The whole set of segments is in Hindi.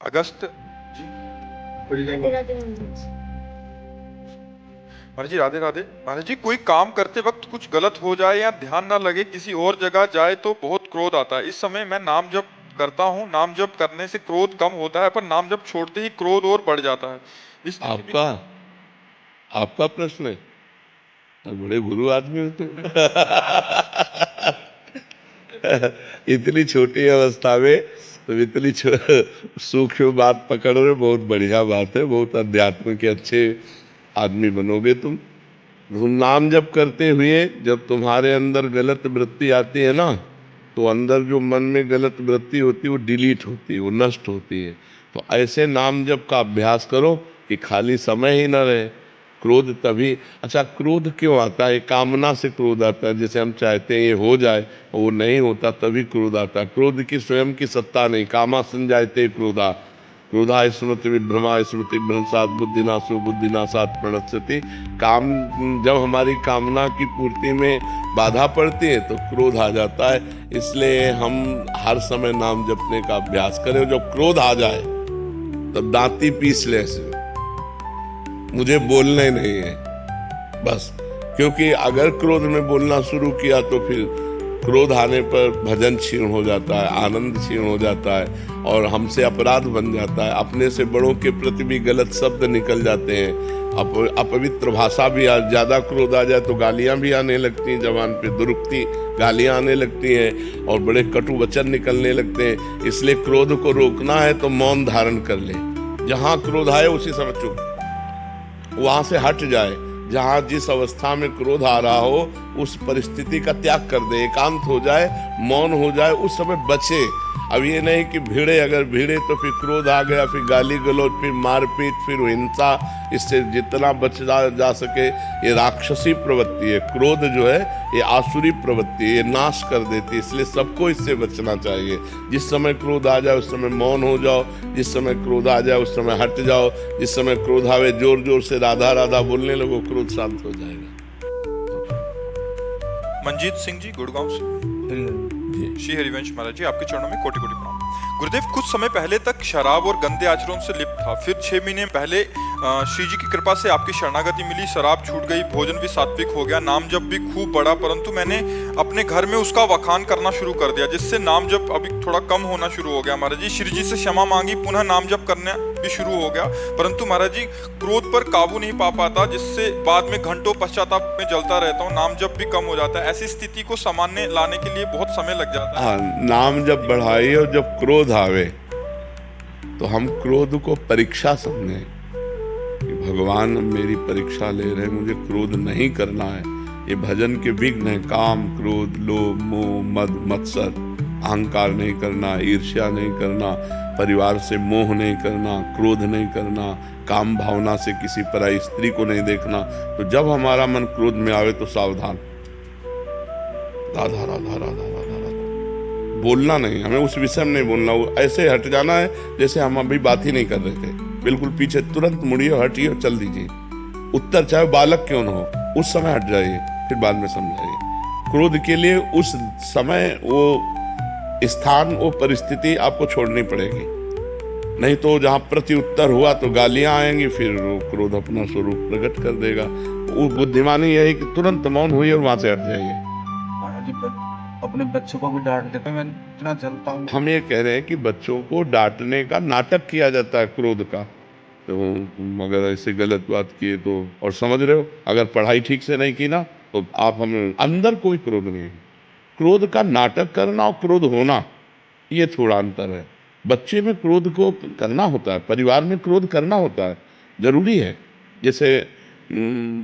अगस्त जी। राधे राधे महाराज जी राधे राधे। महाराज जी कोई काम करते वक्त कुछ गलत हो जाए या ध्यान ना लगे किसी और जगह जाए तो बहुत क्रोध आता है। इस समय मैं नाम जप करता हूँ, नाम जप करने से क्रोध कम होता है, पर नाम जप छोड़ते ही क्रोध और बढ़ जाता है। इस स्थिति में आपका आपका प्रश्न है। तो बड़े गुरु आदमी हो तुम। इतनी छोटी अवस्था में तुम इतनी सूक्ष्म बात पकड़ रहे हो, बहुत बढ़िया बात है। बहुत अध्यात्म के अच्छे आदमी बनोगे तुम। नाम जप करते हुए जब तुम्हारे अंदर गलत वृत्ति आती है ना, तो अंदर जो मन में गलत वृत्ति होती है वो डिलीट होती है, वो नष्ट होती है। तो ऐसे नाम जप का अभ्यास करो कि खाली समय ही ना रहे। क्रोध तभी, अच्छा क्रोध क्यों आता है? कामना से क्रोध आता है। जैसे हम चाहते हैं ये हो जाए, वो नहीं होता, तभी क्रोध आता है। क्रोध की स्वयं की सत्ता नहीं। कामा संजायते क्रोधा, क्रोधा स्मृति विभ्रमा स्मृति भ्रंशात बुद्धिनाशो बुद्धिनाशात प्रणश्यति। काम, जब हमारी कामना की पूर्ति में बाधा पड़ती है तो क्रोध आ जाता है। इसलिए हम हर समय नाम जपने का अभ्यास करें। जब क्रोध आ जाए तब दांती पीस ले ऐसे, मुझे बोलने नहीं है बस। क्योंकि अगर क्रोध में बोलना शुरू किया तो फिर क्रोध आने पर भजन क्षीण हो जाता है, आनंद क्षीण हो जाता है और हमसे अपराध बन जाता है। अपने से बड़ों के प्रति भी गलत शब्द निकल जाते हैं। अपवित्र भाषा भी, ज्यादा क्रोध आ जाए तो गालियां भी आने लगती हैं, जबान पे दुरुक्ति गालियां आने लगती हैं और बड़े कटु वचन निकलने लगते हैं। इसलिए क्रोध को रोकना है तो मौन धारण कर ले। जहां क्रोध आए उसी समय चुप, वहां से हट जाए। जहां जिस अवस्था में क्रोध आ रहा हो उस परिस्थिति का त्याग कर दे, एकांत हो जाए, मौन हो जाए, उस समय बचे। अब ये नहीं कि भिड़े, अगर भिड़े तो फिर क्रोध आ गया, फिर गाली गलौज, फिर मारपीट, फिर हिंसा। इससे जितना बच जा सके। ये राक्षसी प्रवृत्ति है। क्रोध जो है ये आसुरी प्रवृत्ति है, ये नाश कर देती है। इसलिए सबको इससे बचना चाहिए। जिस समय क्रोध आ जाए उस समय मौन हो जाओ, जिस समय क्रोध आ जाए उस समय हट जाओ। जिस समय क्रोध आवे जोर जोर से राधा राधा बोलने लगो, क्रोध शांत हो जाएगा। मंजीत सिंह जी गुड़गांव से। श्री हरिवंश महाराज जी आपके चरणों में कोटि कोटि प्रणाम। गुरुदेव, कुछ समय पहले तक शराब और गंदे आचरणों से लिप्त था, फिर 6 महीने पहले श्री जी की कृपा से आपकी शरणागति मिली, शराब छूट गई, भोजन भी सात्विक हो गया, नाम जप भी खूब बढ़ा, परंतु मैंने अपने घर में उसका वखान करना शुरू कर दिया, जिससे नाम जप अभी थोड़ा कम होना शुरू हो गया। महाराज जी श्री जी से क्षमा मांगी, पुनः नाम जप करना भी शुरू हो गया, परंतु महाराज जी क्रोध पर काबू नहीं पा पाता, जिससे बाद में घंटों पश्चाताप में जलता रहता हूँ, नाम जप भी कम हो जाता है। ऐसी स्थिति को सामान्य लाने के लिए बहुत समय लग जाता है। हाँ, नाम जब बढ़ाइए और जब क्रोध आवे तो हम क्रोध को परीक्षा समझें कि भगवान मेरी परीक्षा ले रहे हैं, मुझे क्रोध नहीं करना है। ये भजन के विघ्न है। काम, क्रोध, लोभ, मोह, मद, मत्सर, अहंकार नहीं करना, ईर्ष्या नहीं करना, परिवार से मोह नहीं करना, क्रोध नहीं करना, काम भावना से किसी पराई स्त्री को नहीं देखना। तो जब हमारा मन क्रोध में आवे तो सावधान, राधा राधा राधा राधा राधा, बोलना नहीं, हमें उस विषय में नहीं बोलना। वो ऐसे हट जाना है जैसे हम अभी बात ही नहीं कर रहे थे। बिल्कुल पीछे तुरंत मुड़िए, हटिए और चल दीजिए। उत्तर चाहे बालक क्यों न हो, उस समय हट जाइए, फिर बाद में समझाइए। क्रोध के लिए उस समय वो स्थान, वो परिस्थिति आपको छोड़नी पड़ेगी। नहीं तो जहां प्रति उत्तर हुआ तो गालियां आएंगी, फिर वो क्रोध अपना स्वरूप प्रकट कर देगा। वो बुद्धिमानी यही कि तुरंत मौन हुई और वहां से हट जाइए। अपने बच्चों को भी डांट देते हैं, मैं इतना चलता हूँ। हम ये कह रहे हैं कि बच्चों को डांटने का नाटक किया जाता है क्रोध का। तो अगर ऐसे गलत बात किए तो, और समझ रहे हो, अगर पढ़ाई ठीक से नहीं की ना तो आप, हमें अंदर कोई क्रोध नहीं है। क्रोध का नाटक करना और क्रोध होना, ये थोड़ा अंतर है। बच्चे में क्रोध को करना होता है, परिवार में क्रोध करना होता है, जरूरी है। जैसे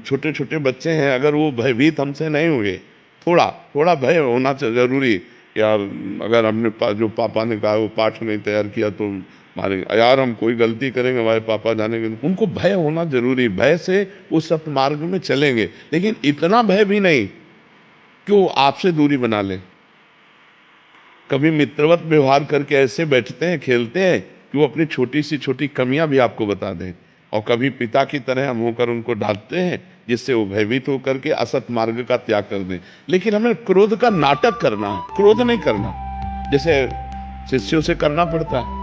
छोटे छोटे बच्चे हैं, अगर वो भयभीत हमसे नहीं हुए, थोड़ा थोड़ा भय होना जरूरी। यार अगर हमने जो पापा ने कहा वो पाठ नहीं तैयार किया तो मारेंगे, यार हम कोई गलती करेंगे हमारे पापा जानेंगे, उनको भय होना जरूरी। भय से वो सत मार्ग में चलेंगे, लेकिन इतना भय भी नहीं कि वो आपसे दूरी बना ले। कभी मित्रवत व्यवहार करके ऐसे बैठते हैं, खेलते हैं कि वो अपनी छोटी सी छोटी कमियां भी आपको बता दें, और कभी पिता की तरह हम होकर उनको डांटते हैं, जिससे वो भयभीत होकर के असत मार्ग का त्याग कर दें। लेकिन हमें क्रोध का नाटक करना है, क्रोध नहीं करना। जैसे शिष्यों से करना पड़ता है,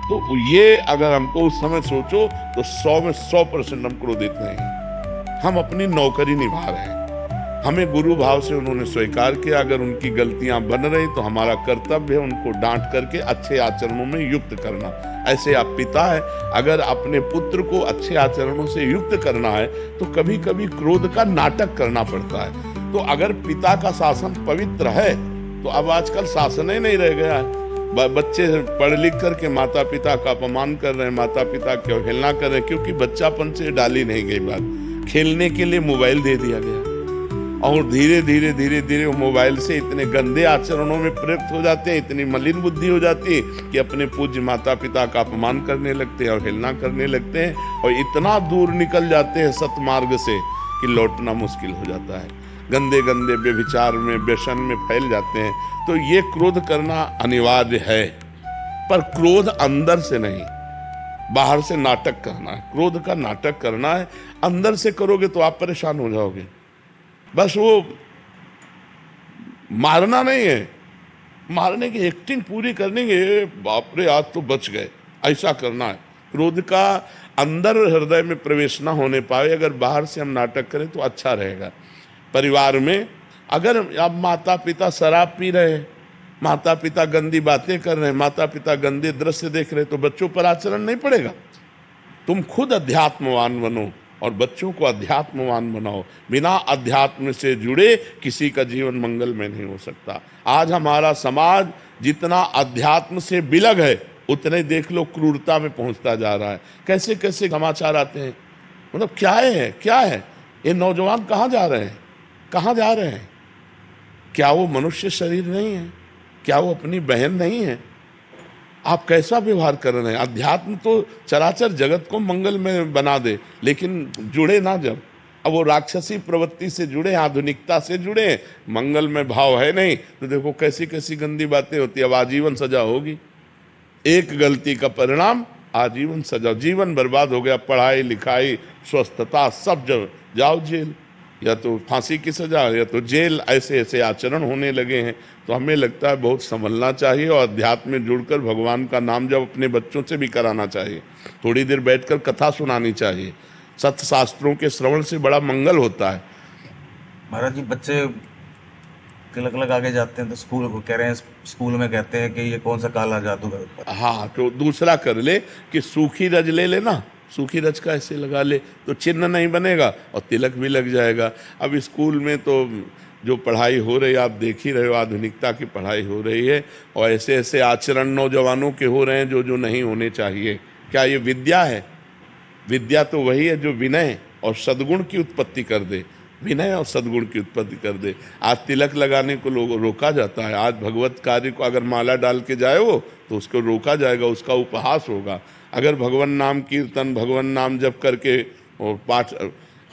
तो ये अगर हमको उस समय सोचो तो 100 में 100% हम क्रोधित नहीं हैं। हम अपनी नौकरी निभा रहे हैं, हमें गुरु भाव से उन्होंने स्वीकार किया। अगर उनकी गलतियां बन रही तो हमारा कर्तव्य है उनको डांट करके अच्छे आचरणों में युक्त करना। ऐसे आप पिता है, अगर अपने पुत्र को अच्छे आचरणों से युक्त करना है तो कभी कभी क्रोध का नाटक करना पड़ता है। तो अगर पिता का शासन पवित्र है तो अब आजकल शासन ही नहीं रह गया है। बच्चे पढ़ लिख करके माता पिता का अपमान कर रहे हैं, माता पिता की अवहेलना कर रहे हैं, क्योंकि बच्चापन से डाली नहीं गई बात। खेलने के लिए मोबाइल दे दिया गया और धीरे धीरे वो मोबाइल से इतने गंदे आचरणों में प्रयुक्त हो जाते हैं, इतनी मलिन बुद्धि हो जाती है कि अपने पूज्य माता पिता का अपमान करने लगते हैं, अवहेलना करने लगते हैं और इतना दूर निकल जाते हैं सतमार्ग से कि लौटना मुश्किल हो जाता है। गंदे गंदे व्यभिचार में, व्यसन में फैल जाते हैं। तो ये क्रोध करना अनिवार्य है, पर क्रोध अंदर से नहीं, बाहर से नाटक करना है। क्रोध का नाटक करना है, अंदर से करोगे तो आप परेशान हो जाओगे। बस वो मारना नहीं है, मारने की एक्टिंग पूरी करनी है, बाप रे आज तो बच गए, ऐसा करना है। क्रोध का अंदर हृदय में प्रवेश ना होने पाए, अगर बाहर से हम नाटक करें तो अच्छा रहेगा। परिवार में अगर अब माता पिता शराब पी रहे हैं, माता पिता गंदी बातें कर रहे हैं, माता पिता गंदे दृश्य देख रहे हैं, तो बच्चों पर आचरण नहीं पड़ेगा। तुम खुद अध्यात्मवान बनो और बच्चों को अध्यात्मवान बनाओ। बिना अध्यात्म से जुड़े किसी का जीवन मंगलमय नहीं हो सकता। आज हमारा समाज जितना अध्यात्म से बिलग है उतने देख लो क्रूरता में पहुंचता जा रहा है। कैसे कैसे समाचार आते हैं, मतलब क्या है ये नौजवान कहाँ जा रहे हैं, कहाँ जा रहे हैं? क्या वो मनुष्य शरीर नहीं है? क्या वो अपनी बहन नहीं है? आप कैसा व्यवहार कर रहे हैं? अध्यात्म तो चराचर जगत को मंगल में बना दे, लेकिन जुड़े ना जब। अब वो राक्षसी प्रवृत्ति से जुड़े, आधुनिकता से जुड़े, मंगल में भाव है नहीं, तो देखो कैसी कैसी गंदी बातें होती है। अब आजीवन सजा होगी, एक गलती का परिणाम आजीवन सजा, जीवन बर्बाद हो गया। पढ़ाई लिखाई स्वस्थता सब जब जाओ जेल, या तो फांसी की सजा या तो जेल। ऐसे ऐसे आचरण होने लगे हैं। तो हमें लगता है बहुत संभलना चाहिए और अध्यात्म में जुड़कर भगवान का नाम जब अपने बच्चों से भी कराना चाहिए। थोड़ी देर बैठकर कथा सुनानी चाहिए। सत्य शास्त्रों के श्रवण से बड़ा मंगल होता है। महाराज जी, बच्चे तिलक लगा के जाते हैं तो स्कूल को कह रहे हैं, स्कूल में कहते हैं कि ये कौन सा काला जादू है। हाँ, तो दूसरा कर ले कि सूखी रज ले लेना, सूखी रज का ऐसे लगा ले तो चिन्ह नहीं बनेगा और तिलक भी लग जाएगा। अब स्कूल में तो जो पढ़ाई हो रही है आप देख ही रहे हो, आधुनिकता की पढ़ाई हो रही है और ऐसे ऐसे आचरण नौजवानों के हो रहे हैं जो नहीं होने चाहिए। क्या ये विद्या है? विद्या तो वही है जो विनय और सद्गुण की उत्पत्ति कर दे, विनय और सद्गुण की उत्पत्ति कर दे। आज तिलक लगाने को लोग रोका जाता है। आज भगवत कार्य को अगर माला डाल के जाए वो तो उसको रोका जाएगा, उसका उपहास होगा। अगर भगवान नाम कीर्तन, भगवान नाम जप करके और पाठ,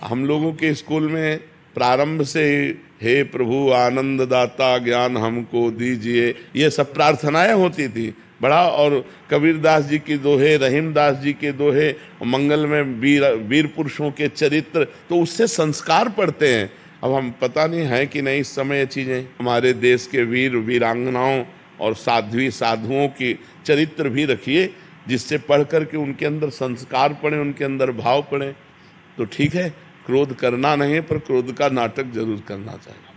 हम लोगों के स्कूल में प्रारंभ से हे प्रभु आनंद दाता ज्ञान हमको दीजिए, ये सब प्रार्थनाएं होती थी बड़ा। और कबीरदास जी के दोहे, रहीमदास जी के दोहे, मंगल में वीर पुरुषों के चरित्र, तो उससे संस्कार पढ़ते हैं। अब हम पता नहीं है कि नहीं इस समय ये चीज़ें। हमारे देश के वीर वीरांगनाओं और साध्वी साधुओं की चरित्र भी रखिए, जिससे पढ़ करके उनके अंदर संस्कार पड़े, उनके अंदर भाव पड़े। तो ठीक है, क्रोध करना नहीं पर क्रोध का नाटक जरूर करना चाहिए।